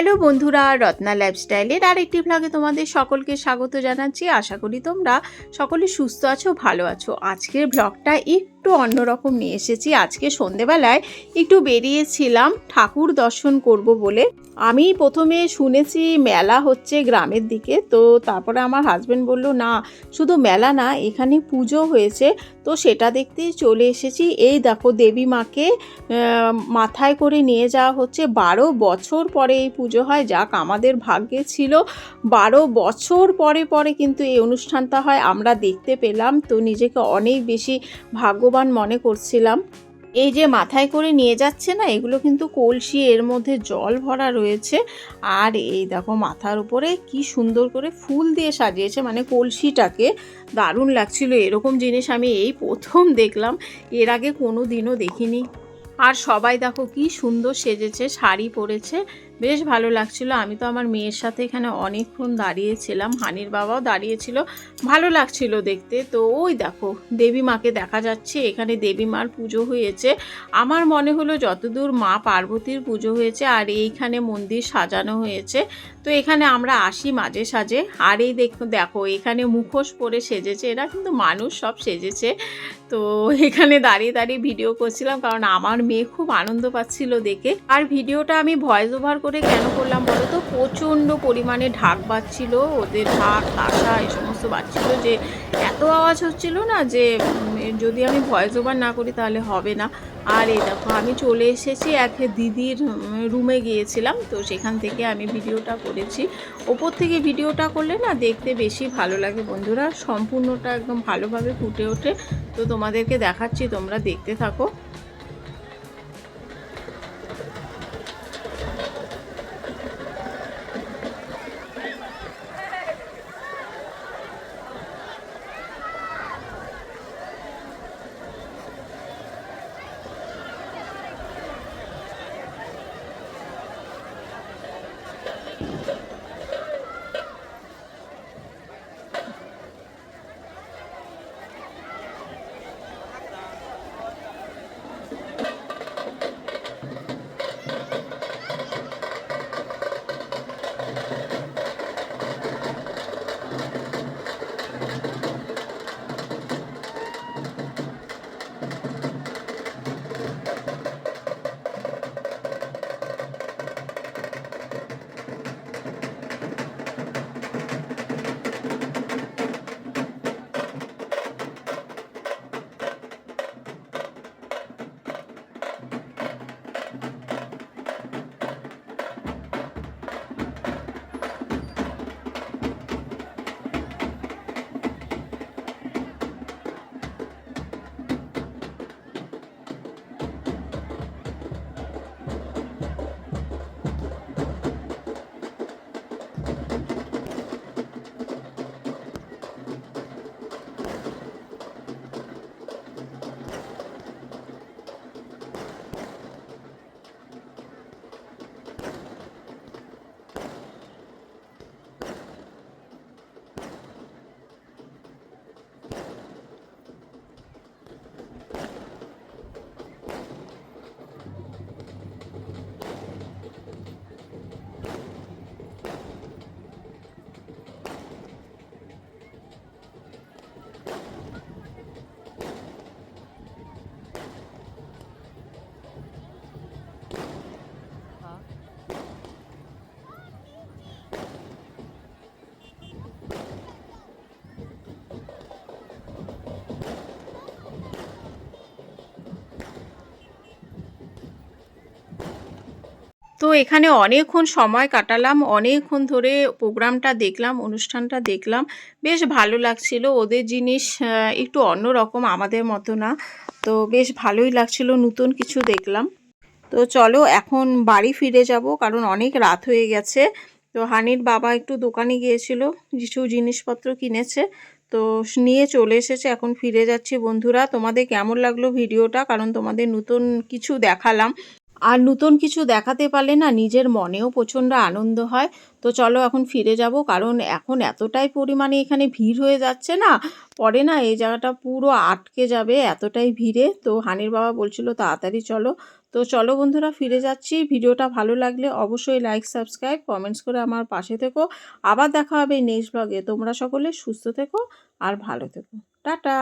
Hello বন্ধুরা, রত্না লাইফস্টাইলের আরেকটি ভ্লগে তোমাদের সকলকে স্বাগত জানাচ্ছি। আশা করি তোমরা সকলে সুস্থ আছো, ভালো আছো। আজকের ভ্লগটা একটু অন্যরকম নিয়ে এসেছি। আজকে সন্ধেবেলায় একটু বেরিয়েছিলাম ঠাকুর দর্শন করব বলে। আমি প্রথমে শুনেছি মেলা হচ্ছে গ্রামের দিকে, তো তারপরে আমার হাজব্যান্ড বলল না, শুধু মেলা না, এখানে পুজো হয়েছে, তো সেটা দেখতেই চলে এসেছি। এই দেখো, দেবী মাকে মাথায় করে নিয়ে যাওয়া হচ্ছে। 12 বছর পরে এই পুজো হয়। যাক, আমাদের ভাগ্যে ছিল 12 বছর পরে পরে কিন্তু এই অনুষ্ঠানটা হয়, আমরা দেখতে পেলাম। তো নিজেকে অনেক বেশি ভাগ্যবান মনে করছিলাম। এই যে মাথায় করে নিয়ে যাচ্ছে না, এগুলো কিন্তু কলসি, এর মধ্যে জল ভরা রয়েছে। আর এই দেখো, মাথার উপরে কি সুন্দর করে ফুল দিয়ে সাজিয়েছে, মানে কলসিটাকে। দারুণ লাগছিল। এরকম জিনিস আমি এই প্রথম দেখলাম, এর আগে কোনো দিনও দেখিনি। আর সবাই দেখো কি সুন্দর সেজেছে, শাড়ি পরেছে, বেশ ভালো লাগছিল। আমি তো আমার মেয়ের সাথে এখানে অনেকক্ষণ দাঁড়িয়েছিলাম, হানির বাবাও দাঁড়িয়েছিল, ভালো লাগছিল দেখতে। তো ওই দেখো, দেবী মাকে দেখা যাচ্ছে। এখানে দেবী মার পুজো হয়েছে। আমার মনে হলো যতদূর মা পার্বতীর পুজো হয়েছে, আর এইখানে মন্দির সাজানো হয়েছে। তো এখানে আমরা আসি মাঝে সাঝে। আর এই দেখো, এখানে মুখোশ পরে সেজেছে, এরা কিন্তু মানুষ সব সেজেছে। তো এখানে দাঁড়িয়ে দাঁড়িয়ে ভিডিও করছিলাম, কারণ আমার মেয়ে খুব আনন্দ পাচ্ছিল দেখে। আর ভিডিওটা আমি ভয়েস ওভার করে কেন করলাম বলো তো, প্রচণ্ড পরিমাণে ঢাক বাজছিল, ওদের ঢাক তাশা এই সমস্ত বাজছিল, যে এত আওয়াজ হচ্ছিল না, যে যদি আমি ভয়েস ওভার না করি তাহলে হবে না। আর এই দেখো, আমি চলে এসেছি এক দিদির রুমে গিয়েছিলাম, তো সেখান থেকে আমি ভিডিওটা করেছি। ওপর থেকে ভিডিওটা করলে না দেখতে বেশি ভালো লাগে বন্ধুরা, সম্পূর্ণটা একদম ভালোভাবে ফুটে ওঠে। তো তোমাদেরকে দেখাচ্ছি, তোমরা দেখতে থাকো। তো এখানে অনেকক্ষণ সময় কাটালাম, অনেকক্ষণ ধরে প্রোগ্রামটা দেখলাম, অনুষ্ঠানটা দেখলাম, বেশ ভালো লাগছিল। ওদের জিনিস একটু অন্যরকম, আমাদের মতো না। তো বেশ ভালোই লাগছিল, নতুন কিছু দেখলাম। তো চলো এখন বাড়ি ফিরে যাব, কারণ অনেক রাত হয়ে গেছে। তো হানির বাবা একটু দোকানে গিয়েছিল, কিছু জিনিসপত্র কিনেছে, তো নিয়ে চলে এসেছে। এখন ফিরে যাচ্ছি বন্ধুরা। তোমাদের কেমন লাগলো ভিডিওটা, কারণ তোমাদের নতুন কিছু দেখালাম। আর নতুন কিছু দেখাতে পারলে না নিজের মনেও প্রচণ্ড আনন্দ হয়। তো চলো এখন ফিরে যাব, কারণ এখন এতটাই পরিমাণে এখানে ভিড় হয়ে যাচ্ছে না, পরে না এই জায়গাটা পুরো আটকে যাবে, এতটাই ভিড়ে। তো হানির বাবা বলছিল তাড়াতাড়ি চলো। তো চলো বন্ধুরা ফিরে যাচ্ছি। ভিডিওটা ভালো লাগলে অবশ্যই লাইক, সাবস্ক্রাইব, কমেন্টস করে আমার পাশে থেকো। আবার দেখা হবে নেক্সট ব্লগে। তোমরা সকলে সুস্থ থেকো আর ভালো থেকো। টাটা।